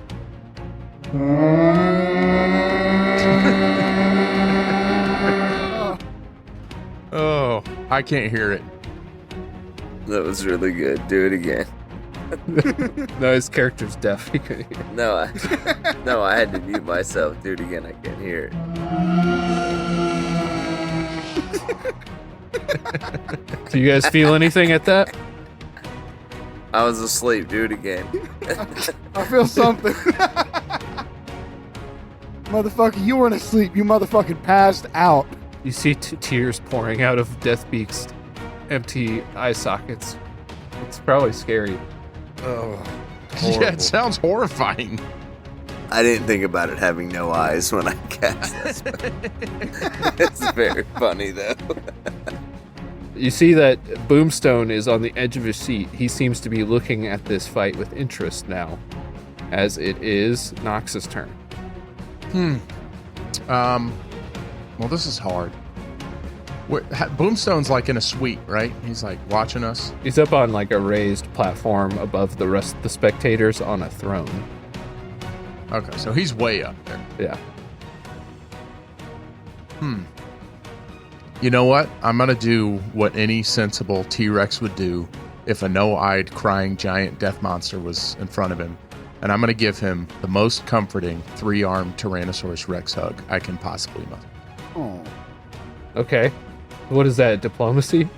Oh, I can't hear it. That was really good. Do it again. No, his character's deaf. He couldn't hear. No, I had to mute myself. Do it again. I can't hear it. Do you guys feel anything at that? I was asleep. Do it again. I feel something. Motherfucker, you weren't asleep. You motherfucking passed out. You see tears pouring out of Deathbeak's empty eye sockets. It's probably scary. Oh, Yeah, it sounds horrifying. I didn't think about it having no eyes when I cast this. It's very funny though. You see that Boomstone is on the edge of his seat. He seems to be looking at this fight with interest now, as it is Nox's turn. Well, this is hard. Boomstone's like in a suite, right? He's like watching us. He's up on like a raised platform above the rest of the spectators on a throne. Okay, so he's way up there. Yeah. You know what? I'm going to do what any sensible T-Rex would do if a no-eyed, crying giant death monster was in front of him. And I'm going to give him the most comforting 3-armed Tyrannosaurus Rex hug I can possibly muster. Oh. Okay. What is that, diplomacy?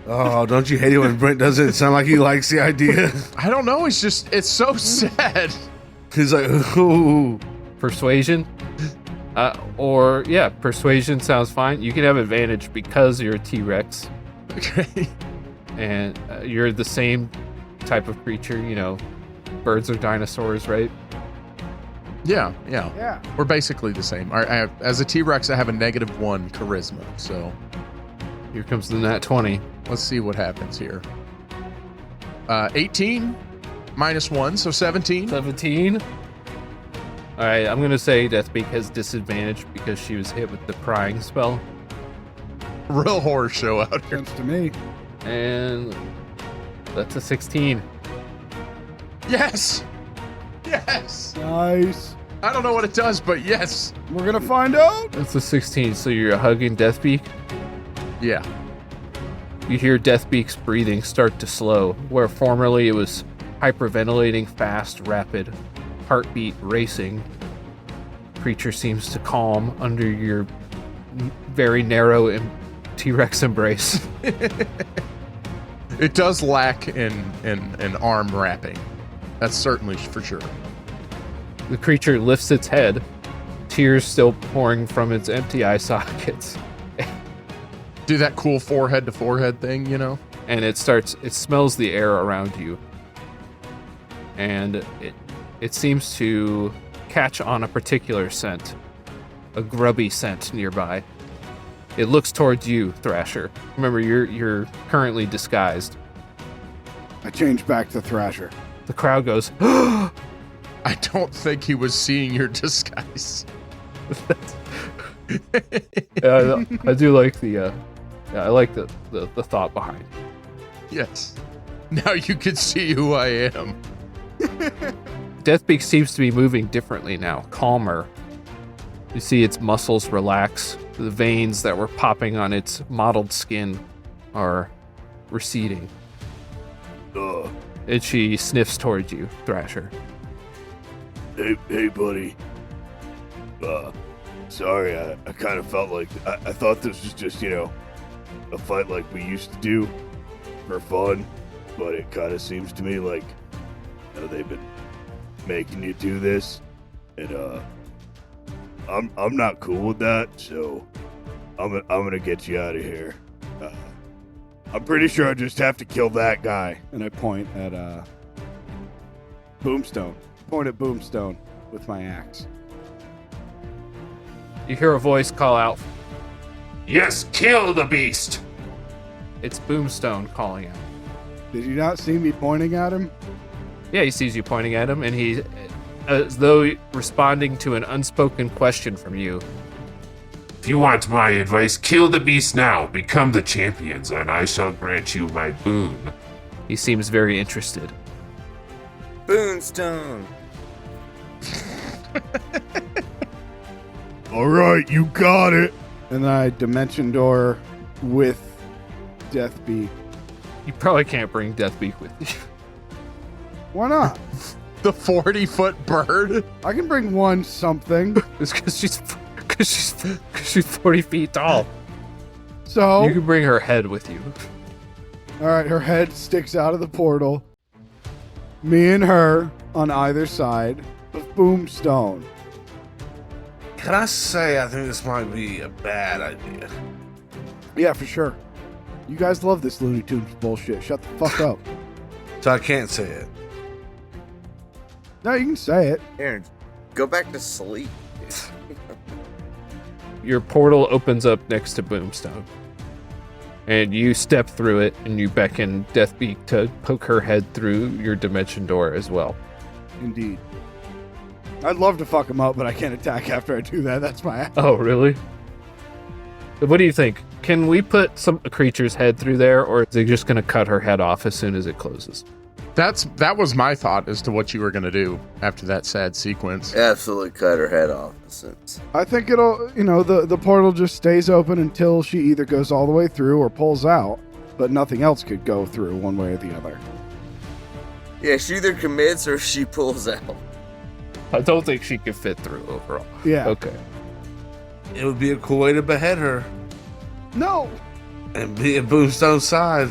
Oh, don't you hate it when Brent does it? It sound like he likes the idea. I don't know. It's so sad. He's like, ooh. Persuasion? Persuasion sounds fine. You can have advantage because you're a T-Rex. Okay. And you're the same type of creature, you know. Birds are dinosaurs, right? Yeah. We're basically the same. As a T-Rex, I have a -1 charisma. So Here comes the nat 20. let's see what happens here. 18 -1, so 17. 17. All right, I'm going to say Deathbeak has disadvantage because she was hit with the prying spell. Real horror show out here. Sense to me. And that's a 16. Yes. Nice. I don't know what it does, but yes. We're gonna find out. That's a 16, so you're hugging Deathbeak. Yeah. You hear Deathbeak's breathing start to slow, where formerly it was hyperventilating, fast, rapid, heartbeat racing. Creature seems to calm under your very narrow T-Rex embrace. It does lack in arm wrapping. That's certainly for sure. The creature lifts its head, tears still pouring from its empty eye sockets. Do that cool forehead to forehead thing, you know? And it smells the air around you. And it seems to catch on a particular scent, a grubby scent nearby. It looks towards you, Thrasher. Remember, you're currently disguised. I changed back to Thrasher. The crowd goes, I don't think he was seeing your disguise. I do like I like the thought behind. Yes. Now you can see who I am. Deathbeak seems to be moving differently now, calmer. You see its muscles relax. The veins that were popping on its mottled skin are receding. And she sniffs towards you, Thrasher. Hey, buddy. Sorry, I kind of felt like I thought this was just, a fight like we used to do for fun, but it kind of seems to me like they've been making you do this, and I'm not cool with that, so I'm gonna get you out of here. I'm pretty sure I just have to kill that guy. And I point at Boomstone. Point at Boomstone with my axe. You hear a voice call out. Yes, kill the beast! It's Boomstone calling out. Did you not see me pointing at him? Yeah, he sees you pointing at him, and he, as though responding to an unspoken question from you. If you want my advice, kill the beast now, become the champions, and I shall grant you my boon. He seems very interested. Boonstone. All right, you got it. And then I dimension door with Deathbeak. You probably can't bring Deathbeak with you. Why not? The 40-foot bird? I can bring one something. It's because she's 40 feet tall. So, You can bring her head with you. all right, her head sticks out of the portal. Me and her on either side of Boomstone. Can I say I think this might be a bad idea? Yeah, for sure. You guys love this Looney Tunes bullshit. Shut the fuck up. So I can't say it. No, you can say it. Aaron, go back to sleep. Your portal opens up next to Boomstone. And you step through it, and you beckon Deathbeak to poke her head through your dimension door as well. Indeed. I'd love to fuck him up, but I can't attack after I do that. That's my ass. Oh, really? What do you think? Can we put some creature's head through there, or is it just going to cut her head off as soon as it closes? That was my thought as to what you were going to do after that sad sequence. Absolutely cut her head off. Since I think it'll, the portal just stays open until she either goes all the way through or pulls out, but nothing else could go through one way or the other. yeah, she either commits or she pulls out. I don't think she could fit through overall. Yeah. Okay. It would be a cool way to behead her No! and be at Boomstone's side.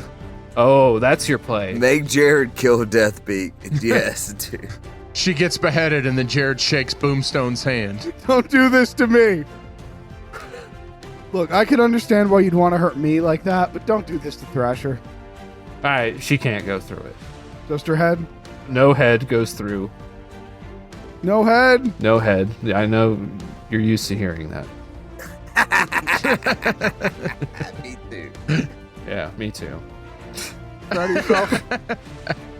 Oh, that's your play. Make Jared kill Deathbeak. Yes, dude. She gets beheaded, and then Jared shakes Boomstone's hand. Don't do this to me! Look, I can understand why you'd want to hurt me like that, but don't do this to Thrasher. All right, she can't go through it. Just her head? No head goes through. No head? No head. I know you're used to hearing that. Me too. Yeah, me too. Proud of yourself?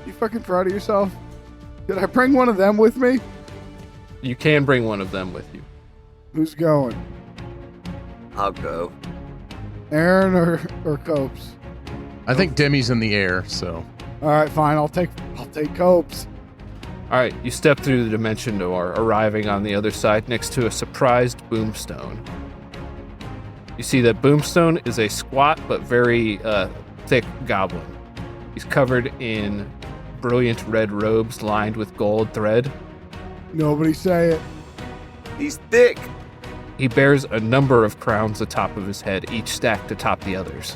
You fucking proud of yourself? Did I bring one of them with me? You can bring one of them with you. Who's going? I'll go. Aaron or Copes? I think Demi's in the air, so. All right, fine. I'll take Copes. All right, you step through the dimension door, arriving on the other side next to a surprised Boomstone. You see that Boomstone is a squat but very thick goblin. He's covered in brilliant red robes lined with gold thread. Nobody say it. He's thick. He bears a number of crowns atop of his head, each stacked atop the others.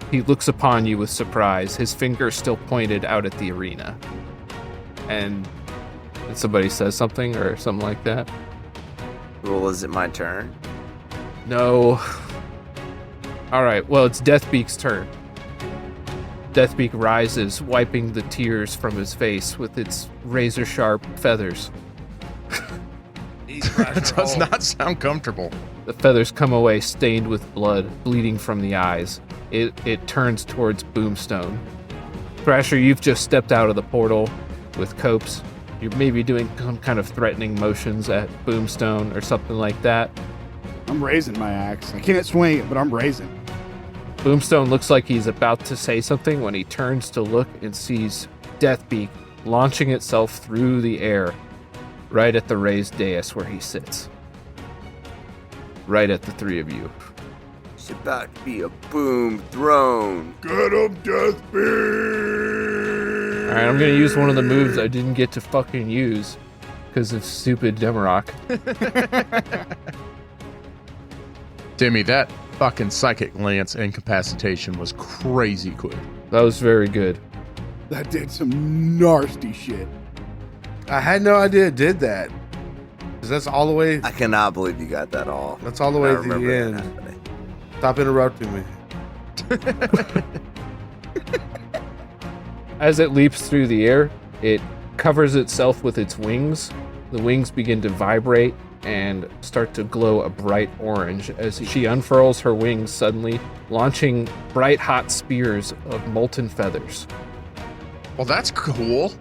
He looks upon you with surprise, his finger still pointed out at the arena. And somebody says something or something like that. Well, is it my turn? No. All right, well, it's Deathbeak's turn. Deathbeak rises, wiping the tears from his face with its razor-sharp feathers. That does not sound comfortable. The feathers come away stained with blood, bleeding from the eyes. It turns towards Boomstone. Thrasher, you've just stepped out of the portal with Copes. You're maybe doing some kind of threatening motions at Boomstone or something like that. I'm raising my axe. I can't swing it, but I'm raising. Boomstone looks like he's about to say something when he turns to look and sees Deathbeak launching itself through the air right at the raised dais where he sits. Right at the three of you. It's about to be a boom throne. Get him, Deathbeak! Alright, I'm gonna use one of the moves I didn't get to fucking use because of stupid Demarok. Demi, that fucking Psychic Lance incapacitation was crazy quick. That was very good. That did some nasty shit. I had no idea it did that. 'Cause that's all the way. I cannot believe you got that all. That's all the way I to the remember that end. happening. Stop interrupting me. As it leaps through the air, it covers itself with its wings. The wings begin to vibrate and start to glow a bright orange as she unfurls her wings suddenly, launching bright hot spears of molten feathers. Well, that's cool.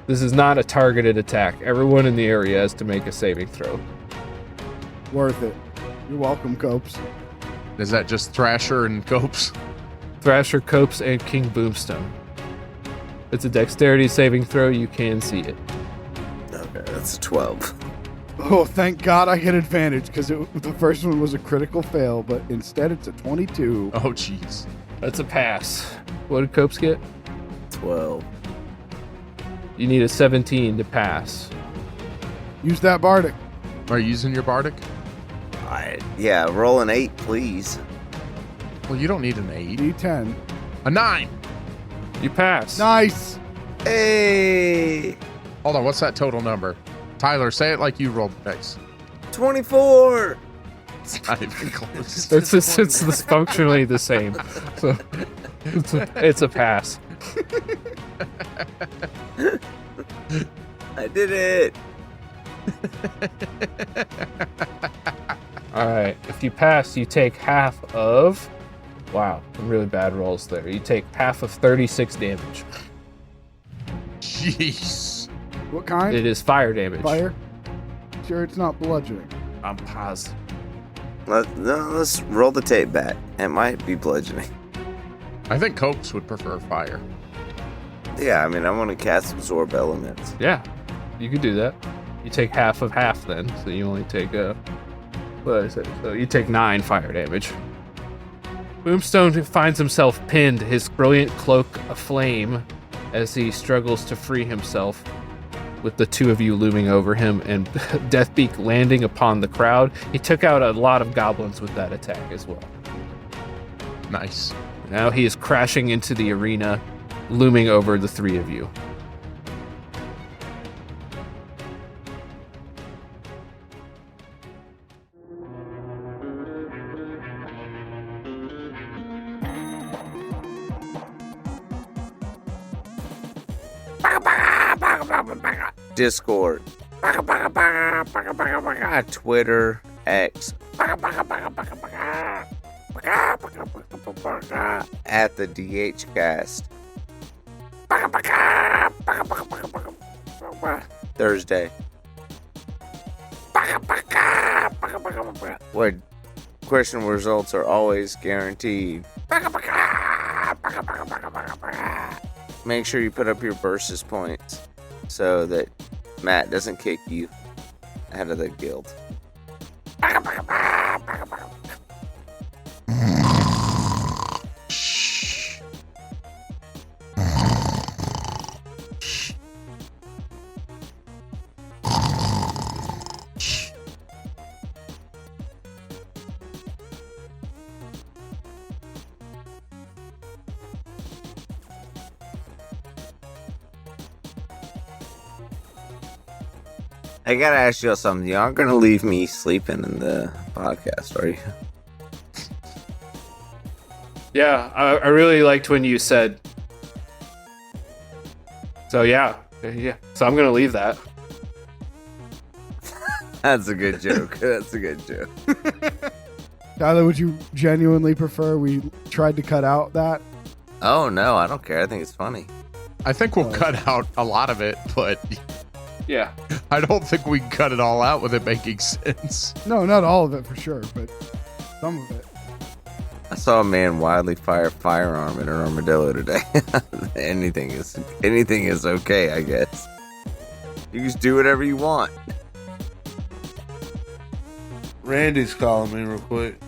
This is not a targeted attack. Everyone in the area has to make a saving throw. Worth it. You're welcome, Copes. Is that just Thrasher and Copes? Thrasher, Copes, and King Boomstone. It's a dexterity saving throw. You can see it. Okay, that's a 12. Oh, thank God I get advantage because the first one was a critical fail, but instead it's a 22. Oh, jeez. That's a pass. What did Copes get? 12. You need a 17 to pass. Use that Bardic. Are you using your Bardic? Yeah, roll an 8, please. Well, you don't need an 8. D10. A 9. You pass. Nice. Hey, Hold on, what's that total number? Tyler, say it like you rolled the dice. 24. It's not even close. It's functionally the same. So it's a pass. I did it. All right. If you pass, you take half of. Wow, some really bad rolls there. You take half of 36 damage. Jeez. What kind? It is fire damage. Fire? Sure, it's not bludgeoning. I'm positive. Let's roll the tape back. It might be bludgeoning. I think Cokes would prefer fire. Yeah, I mean, I want to cast absorb elements. Yeah, you could do that. You take half of half then, so you only take what is it? So you take 9 fire damage. Boomstone finds himself pinned, his brilliant cloak aflame as he struggles to free himself, with the two of you looming over him and Deathbeak landing upon the crowd. He took out a lot of goblins with that attack as well. Nice. Now he is crashing into the arena, looming over the three of you. Discord, Twitter, X, at the DHcast. Thursday. Where question results are always guaranteed. Make sure you put up your versus points so that Matt doesn't kick you out of the guild. I gotta ask y'all something. You aren't gonna leave me sleeping in the podcast, are you? Yeah, I really liked when you said. So yeah. So I'm gonna leave that. That's a good joke. That's a good joke. Tyler, would you genuinely prefer we tried to cut out that? Oh no, I don't care. I think it's funny. I think we'll cut out a lot of it, but Yeah. I don't think we can cut it all out with it making sense. No, not all of it for sure, but some of it. I saw a man wildly fire a firearm at an armadillo today. anything is okay, I guess. You just do whatever you want. Randy's calling me real quick.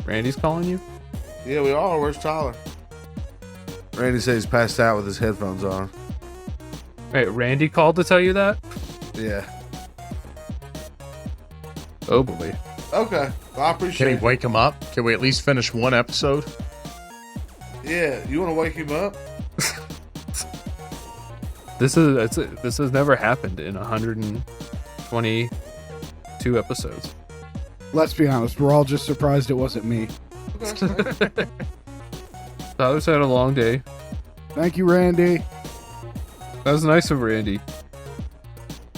Randy's calling you? Yeah, we are. Where's Tyler? Randy says he's passed out with his headphones on. Wait, Randy called to tell you that? Yeah. Oh boy. Okay. Well, I appreciate Can it. he wake him up? Can we at least finish one episode? Yeah. You want to wake him up? This has never happened in 122 episodes. Let's be honest, we're all just surprised it wasn't me. Tyler's had a long day. Thank you, Randy. That was nice of Randy.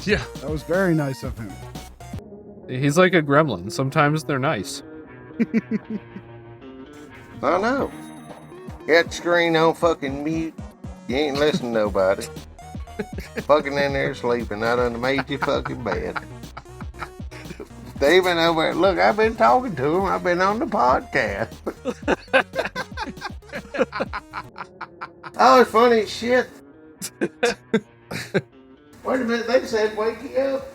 Yeah. That was very nice of him. He's like a gremlin. Sometimes they're nice. I know. Got the screen on fucking mute. You ain't listening to nobody. Fucking in there sleeping. I done made you fucking bed. Steven over there. Look, I've been talking to him. I've been on the podcast. Oh, it's funny as shit. Wait a minute. They said wake you up.